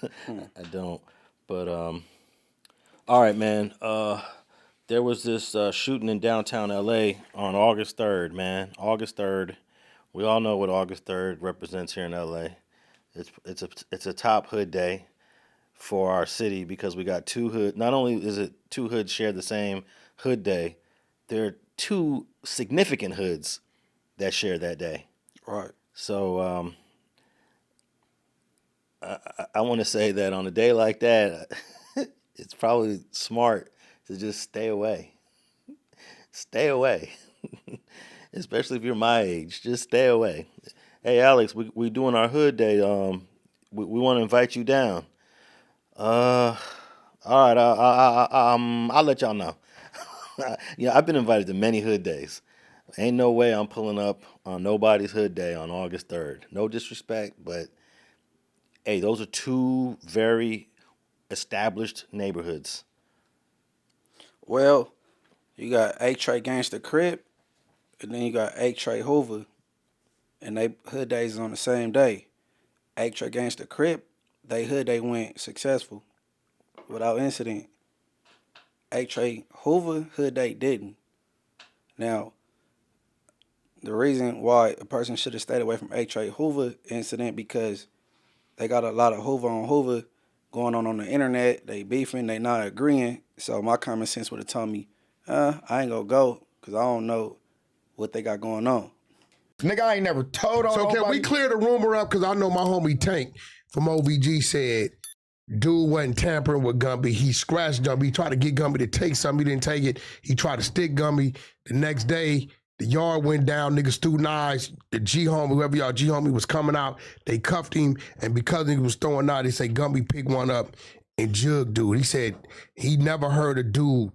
I don't. But all right, man. There was this shooting in downtown LA on August 3rd, man. August 3rd. We all know what August 3rd represents here in LA. It's a top hood day for our city because we got two hood. Not only is it two hoods share the same hood day, there are two significant hoods that share that day. Right. So I want to say that on a day like that, it's probably smart to just stay away. Stay away. Especially if you're my age, just stay away. Hey Alex, we doing our hood day. We want to invite you down. All right. I'll let y'all know. Yeah, I've been invited to many hood days. Ain't no way I'm pulling up on nobody's hood day on August 3rd. No disrespect, but hey, those are two very established neighborhoods. Well, you got A-Tray Gangsta Crip, and then you got A-Tray Hoover, and they hood days is on the same day. A-Tray Gangsta Crip, they hood day went successful without incident. A-Tray Hoover hood day didn't. Now, the reason why a person should have stayed away from A-Tray Hoover incident because they got a lot of Hoover on Hoover going on the internet. They beefing, they not agreeing. So my common sense would have told me, I ain't gonna go because I don't know what they got going on. Nigga, I ain't never told on So nobody. can we clear the rumor up? Because I know my homie Tank from OVG said dude wasn't tampering with Gumby. He scratched Gumby. He tried to get Gumby to take something. He didn't take it. He tried to stick Gumby. The next day, the yard went down. Niggas threw knives. The G-homie, whoever y'all G-homie was coming out. They cuffed him. And because he was throwing knives, they say Gumby picked one up and jugged dude. He said he never heard a dude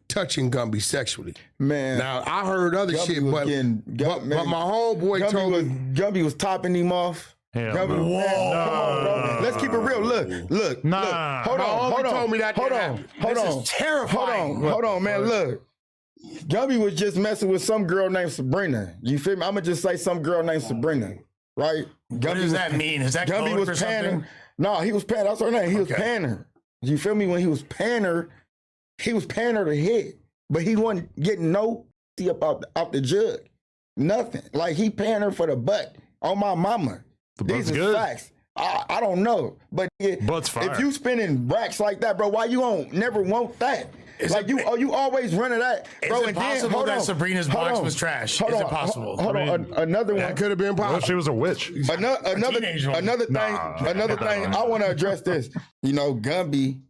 touching Gumby sexually. Man. Now, I heard other Gumby shit, was but my homeboy Gumby told me. Gumby was topping him off. Hell Gumby, no. man, come on, bro. Let's keep it real. Look. Nah. Hold on. told me that Hold didn't on. happen. Hold This on. is terrifying. Hold on, man. Look. Gumby was just messing with some girl named Sabrina. You feel me? I'm gonna just say some girl named Sabrina, right? What does that mean? Is that Gumby code was for something? panning. No, he was panning. That's her name. He was panning. You feel me? When he was panning her to hit, but he wasn't getting no up out the jug. Nothing. Like he paying her for the butt on my mama. These are facts. I don't know, but Butt's fire. if you spending racks like that, bro, why you don't never want that? You always running that, bro. Is it possible that Sabrina's box was trash? Is it possible? Hold on. Another one. That could have been possible. Well, she was a witch. Another thing. I want to address this. You know, Gumby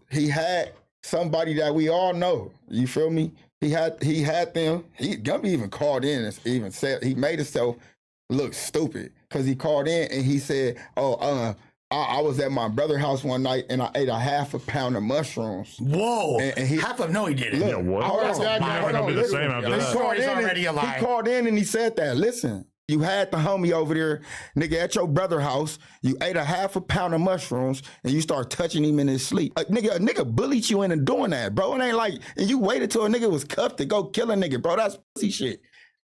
he had somebody that we all know. You feel me? He had them. Gumby even called in and even said he made himself look stupid because he called in and he said, I was at my brother's house one night and I ate a half a pound of mushrooms. Whoa. And he didn't. Look, Yeah, what? Hold That's on, not gonna be the same after that. Story's already a lie. He called in and he said that. Listen, you had the homie over there, nigga, at your brother's house. You ate a half a pound of mushrooms and you start touching him in his sleep. A nigga bullied you into doing that, bro. It ain't like, and you waited till a nigga was cuffed to go kill a nigga, bro. That's pussy shit.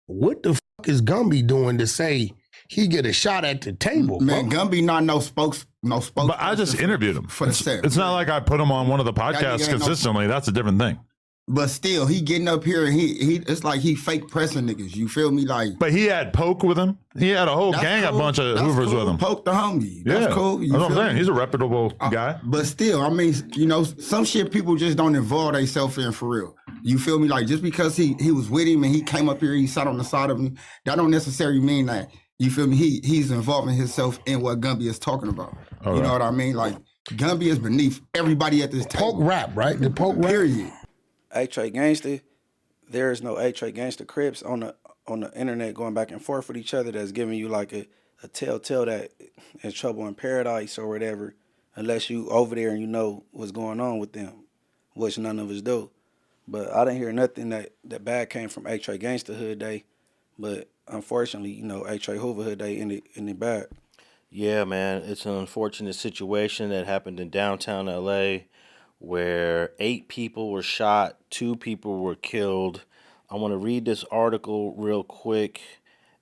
What the fuck is Gumby doing to say he get a shot at the table? Man, bro? Gumby not no spokes. But I just interviewed him. For the set. It's not like I put him on one of the nigga podcasts ain't consistently. That's a different thing. But still, he getting up here and he it's like he fake pressing niggas. You feel me? Like, But he had Poke with him. He had a whole gang, cool. a bunch of That's Hoovers cool. with him. Poke the homie. Yeah, That's cool. That's what I'm saying. He's a reputable guy. But still, I mean, you know, some shit people just don't involve themselves in for real. You feel me? Like, just because he was with him and he came up here, he sat on the side of him, that don't necessarily mean that, you feel me? He's involving himself in what Gumby is talking about. All you right. know what I mean? Like, Gumby is beneath everybody at this table. Poke rap, right? The poke rap. Period. A-Tray Gangsta, there is no A-Tray Gangsta Crips on the internet going back and forth with each other that's giving you like a telltale that in trouble in paradise or whatever, unless you over there and you know what's going on with them, which none of us do. But I didn't hear nothing that bad came from A-Tray Gangsta Hood Day, but unfortunately, you know, A-Tray Hoover Hood Day ended bad. Yeah, man, it's an unfortunate situation that happened in downtown LA where 8 people were shot, 2 people were killed. I want to read this article real quick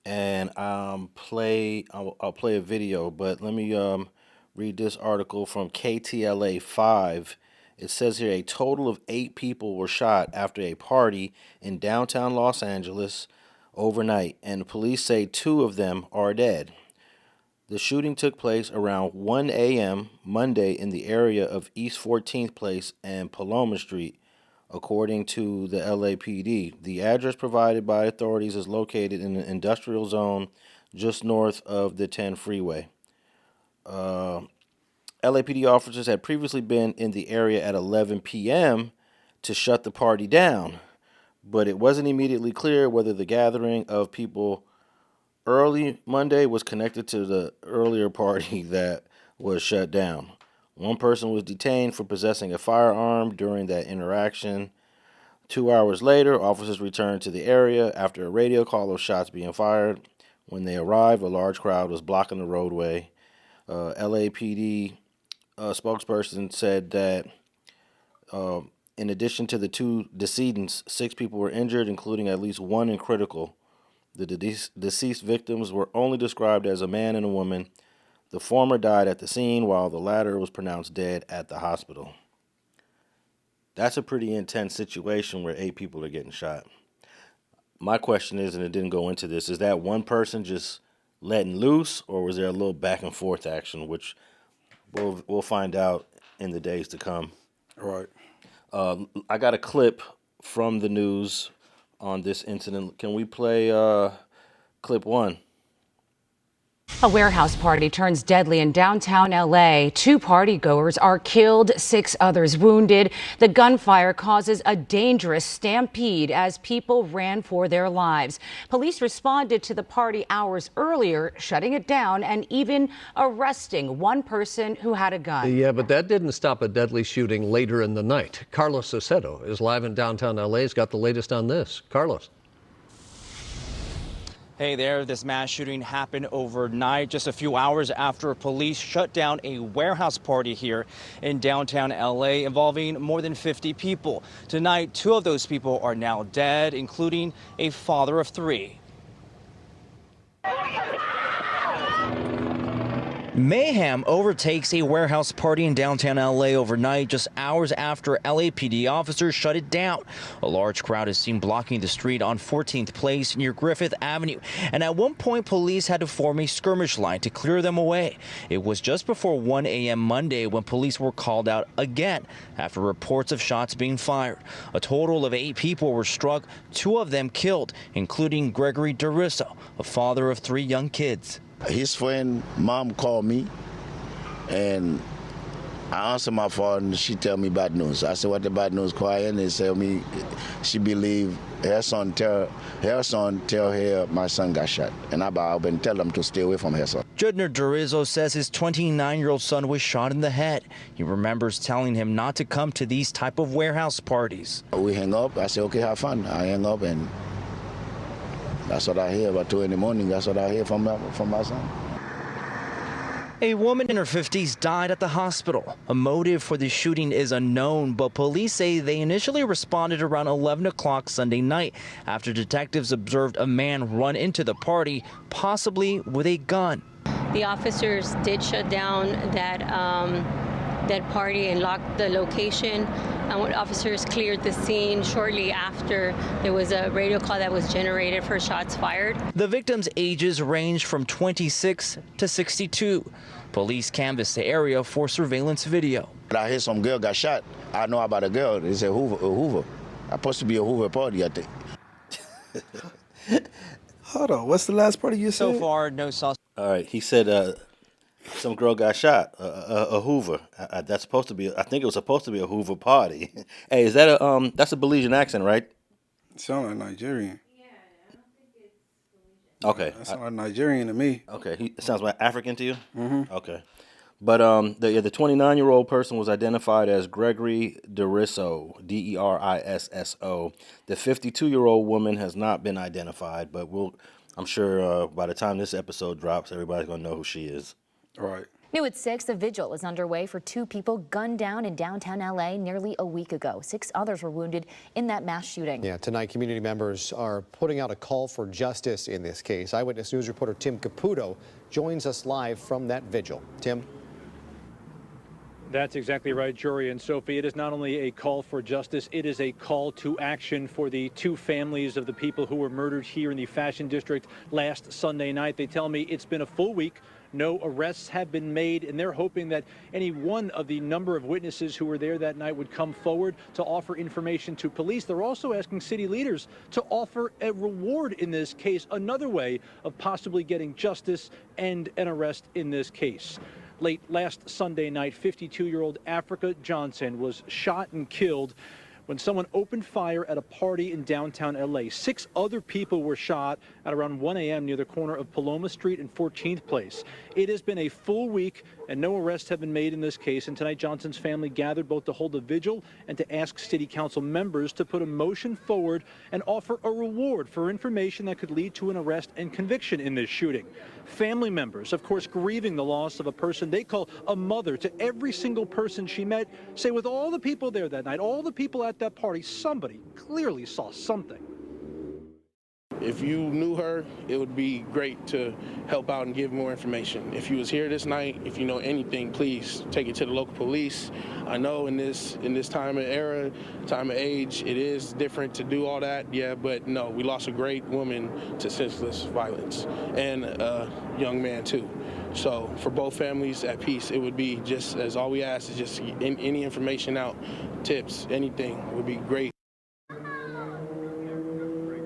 and I'll play a video, but let me read this article from KTLA 5. It says here a total of 8 people were shot after a party in downtown Los Angeles overnight, and police say 2 of them are dead. The shooting took place around 1 a.m. Monday in the area of East 14th Place and Paloma Street, according to the LAPD. The address provided by authorities is located in an industrial zone just north of the 10 freeway. LAPD officers had previously been in the area at 11 p.m. to shut the party down, but it wasn't immediately clear whether the gathering of people early Monday was connected to the earlier party that was shut down. One person was detained for possessing a firearm during that interaction. 2 hours later, officers returned to the area after a radio call of shots being fired. When they arrived, a large crowd was blocking the roadway. LAPD spokesperson said that in addition to the 2 decedents, 6 people were injured, including at least 1 in critical. The deceased victims were only described as a man and a woman. The former died at the scene, while the latter was pronounced dead at the hospital. That's a pretty intense situation where 8 people are getting shot. My question is, and it didn't go into this, is that one person just letting loose, or was there a little back and forth action, which we'll find out in the days to come. Right. I got a clip from the news on this incident. Can we play clip 1? A warehouse party turns deadly in downtown LA. 2 partygoers are killed, 6 others wounded. The gunfire causes a dangerous stampede as people ran for their lives. Police responded to the party hours earlier, shutting it down and even arresting one person who had a gun. Yeah, but that didn't stop a deadly shooting later in the night. Carlos Aceto is live in downtown LA. He's got the latest on this. Carlos. Hey there, this mass shooting happened overnight, just a few hours after police shut down a warehouse party here in downtown LA involving more than 50 people. Tonight, 2 of those people are now dead, including a father of 3. Mayhem overtakes a warehouse party in downtown LA overnight, just hours after LAPD officers shut it down. A large crowd is seen blocking the street on 14th Place near Griffith Avenue, and at one point police had to form a skirmish line to clear them away. It was just before 1 a.m. Monday when police were called out again after reports of shots being fired. A total of 8 people were struck, 2 of them killed, including Gregory Derisso, a father of 3 young kids. His friend mom called me, and I answered my phone, and she tell me bad news. I said, what the bad news, quiet? And they tell me she believe her son tell her my son got shot. And I've been telling them to stay away from her son. Judner Derisso says his 29-year-old son was shot in the head. He remembers telling him not to come to these type of warehouse parties. We hang up. I said, okay, have fun. I hang up, and that's what I hear about 2 in the morning. That's what I hear from my son. A woman in her 50s died at the hospital. A motive for the shooting is unknown, but police say they initially responded around 11 o'clock Sunday night after detectives observed a man run into the party, possibly with a gun. The officers did shut down that party and locked the location. When officers cleared the scene shortly after, there was a radio call that was generated for shots fired. The victims' ages range from 26 to 62. Police canvassed the area for surveillance video. I hear some girl got shot. I know about a girl. It's a Hoover. Supposed to be a Hoover party, I think. Hold on. What's the last part you said? So far, no suspect. All right, he said some girl got shot, a Hoover. That's supposed to be. I think it was supposed to be a Hoover party. Hey, is that that's a Belizean accent, right? It sounds like Nigerian. Yeah, I don't think it's Belizean. Okay. That sounds like Nigerian to me. Okay, it sounds like African to you. Mm-hmm. Okay, but the 29-year-old person was identified as Gregory Derisso, Derisso. The 52-year-old woman has not been identified, but I'm sure by the time this episode drops, everybody's gonna know who she is. Right. New at 6, a vigil is underway for 2 people gunned down in downtown LA nearly a week ago. 6 others were wounded in that mass shooting. Yeah, tonight community members are putting out a call for justice in this case. Eyewitness News reporter Tim Caputo joins us live from that vigil. Tim? That's exactly right, Jory and Sophie. It is not only a call for justice, it is a call to action for the 2 families of the people who were murdered here in the Fashion District last Sunday night. They tell me it's been a full week. No arrests have been made, and they're hoping that any one of the number of witnesses who were there that night would come forward to offer information to police. They're also asking city leaders to offer a reward in this case, another way of possibly getting justice and an arrest in this case. Late last Sunday night, 52-year-old Africa Johnson was shot and killed when someone opened fire at a party in downtown LA. 6 other people were shot at around 1 a.m. near the corner of Paloma Street and 14th Place. It has been a full week and no arrests have been made in this case. And tonight, Johnson's family gathered both to hold a vigil and to ask city council members to put a motion forward and offer a reward for information that could lead to an arrest and conviction in this shooting. Family members, of course, grieving the loss of a person they call a mother to every single person she met, say with all the people there that night, all the people at that party, somebody clearly saw something. If you knew her, it would be great to help out and give more information. If you was here this night, if you know anything, please take it to the local police. I know in this time of era, time of age, it is different to do all that, yeah, but no, we lost a great woman to senseless violence and a young man too. So for both families at peace, it would be just as all we ask is just any information out, tips, anything would be great.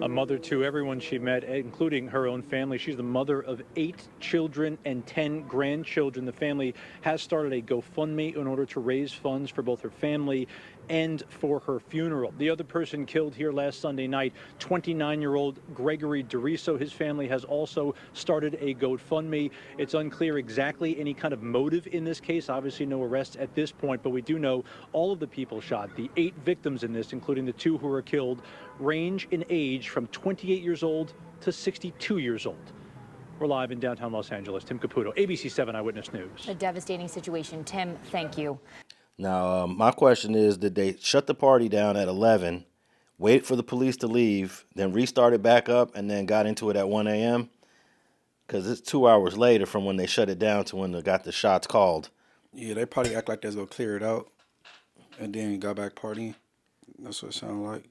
A mother to everyone she met, including her own family. She's the mother of 8 children and 10 grandchildren. The family has started a GoFundMe in order to raise funds for both her family and for her funeral. The other person killed here last Sunday night, 29-year-old Gregory Derisso. His family has also started a GoFundMe. It's unclear exactly any kind of motive in this case. Obviously no arrests at this point, but we do know all of the people shot, the 8 victims in this, including the 2 who were killed, range in age from 28 years old to 62 years old. We're live in downtown Los Angeles. Tim Caputo, ABC 7 Eyewitness News. A devastating situation. Tim, thank you. Now, my question is, did they shut the party down at 11, wait for the police to leave, then restart it back up, and then got into it at 1 a.m.? Because it's 2 hours later from when they shut it down to when they got the shots called. Yeah, they probably act like they was going to clear it out and then got back partying. That's what it sounded like.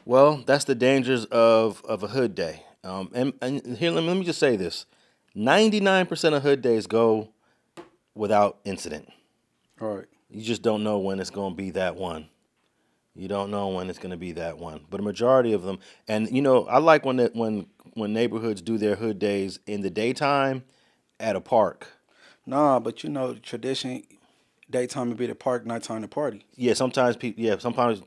Well, that's the dangers of a hood day. And here, let me just say this. 99% of hood days go without incident. All right. You just don't know when it's going to be that one. You don't know when it's going to be that one. But a majority of them, and you know, I like when neighborhoods do their hood days in the daytime at a park. Nah, but you know, the tradition, daytime would be the park, nighttime the party. Yeah, sometimes people.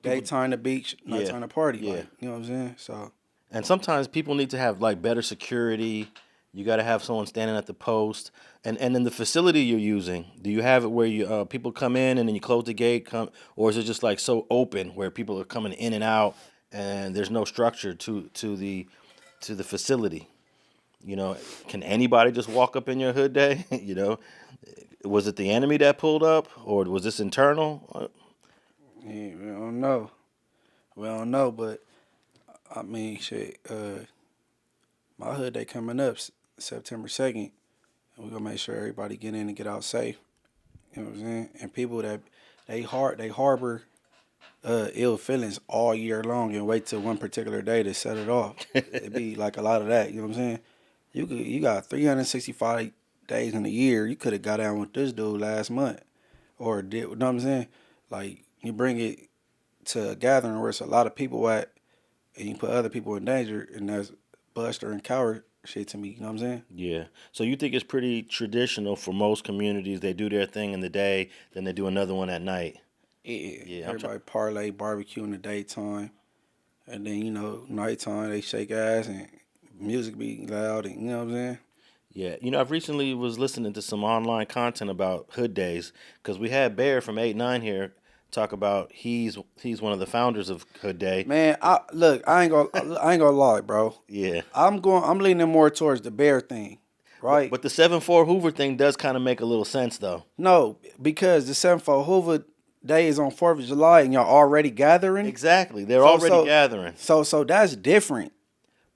Daytime the beach, nighttime the party. Yeah, like, you know what I'm saying. So. And sometimes people need to have like better security. You got to have someone standing at the post, and in the facility you're using, do you have it where you people come in and then you close the gate, or is it just like so open where people are coming in and out and there's no structure to the facility? You know, can anybody just walk up in your hood day? You know, was it the enemy that pulled up, or was this internal? Yeah, we don't know. We don't know, but I mean, shit. My hood day coming up September 2nd, and we're gonna make sure everybody get in and get out safe. You know what I'm saying? And people that they harbor ill feelings all year long and wait till one particular day to set it off. It be like a lot of that. You know what I'm saying? You got 365 days in a year. You could have got down with this dude last month, or did. You know what I'm saying? Like you bring it to a gathering where it's a lot of people at, and you put other people in danger, and that's buster and coward shit to me, you know what I'm saying? Yeah. So you think it's pretty traditional for most communities, they do their thing in the day, then they do another one at night? Yeah. Everybody parlay, barbecue in the daytime, and then, you know, nighttime, they shake ass and music be loud, and you know what I'm saying? Yeah. You know, I've recently was listening to some online content about hood days, because we had Bear from 8-9 here talk about he's one of the founders of Hood Day. Man, I ain't gonna lie, bro. Yeah. I'm leaning more towards the Bear thing. right? But the 7-4 Hoover thing does kind of make a little sense, though. No, because the 7-4 Hoover Day is on 4th of July, and y'all already gathering. Exactly, they're already gathering. So that's different.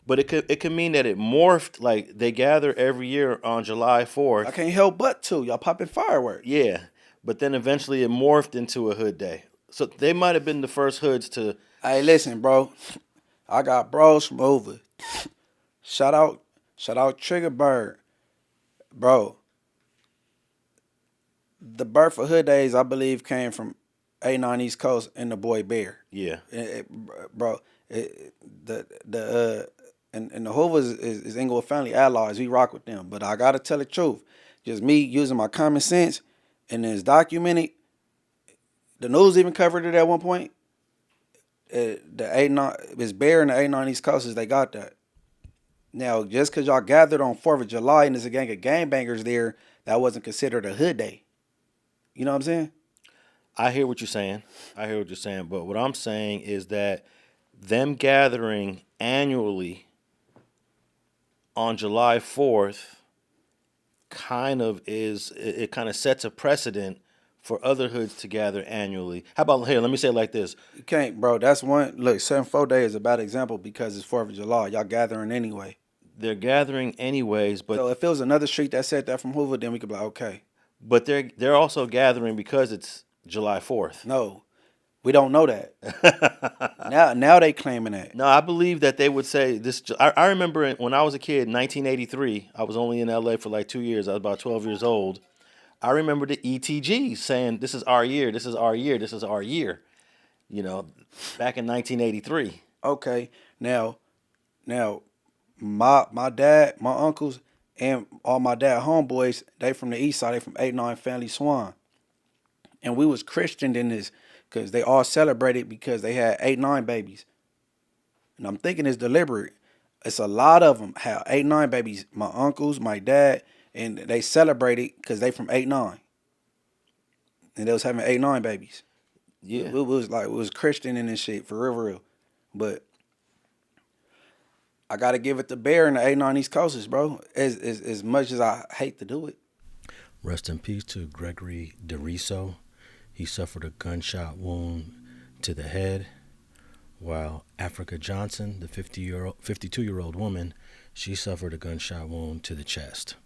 But it could mean that it morphed. Like they gather every year on July 4th. I can't help but to y'all popping fireworks. Yeah, but then eventually it morphed into a Hood Day. So they might have been the first hoods to. Hey, listen, bro. I got bros from Hoover. Shout out Trigger Bird, bro. The birth of Hood Days, I believe, came from A9 East Coast and the boy Bear. Yeah, bro. And the Hoovers is Inglewood family allies. We rock with them. But I gotta tell the truth. Just me using my common sense, and it's documented. The news even covered it at one point. The A9 is Bear and the A9 East Coast. They got that. Now, just because y'all gathered on 4th of July and there's a gang of gangbangers there, that wasn't considered a Hood Day. You know what I'm saying? I hear what you're saying. But what I'm saying is that them gathering annually on July 4th kind of sets a precedent for other hoods to gather annually. How about here? Let me say it like this. You can't, bro. That's one. Look, 7-4 Day is a bad example because it's 4th of July. Y'all gathering anyway. They're gathering anyways, but so if it was another street that said that from Hoover, then we could be like, okay. But they're also gathering because it's July 4th. No, we don't know that. now they claiming that. No, I believe that they would say this. I remember when I was a kid in 1983. I was only in LA for like 2 years. I was about 12 years old. I remember the ETGs saying, "This is our year. This is our year. This is our year." You know, back in 1983. Okay, now, my dad, my uncles, and all my dad homeboys, they from the east side. They from 8-9 Family Swan, and we was Christianed in this because they all celebrated because they had 8-9 babies. And I'm thinking it's deliberate. It's a lot of them have 8-9 babies. My uncles, my dad. And they celebrated because they from 8-9. And they was having 8-9 babies. Yeah. It was Christian in this shit, for real. But I gotta give it to Bear and the 8-9 East Coasters, bro. As much as I hate to do it. Rest in peace to Gregory Derisso. He suffered a gunshot wound to the head, while Africa Johnson, the 52-year-old woman, she suffered a gunshot wound to the chest.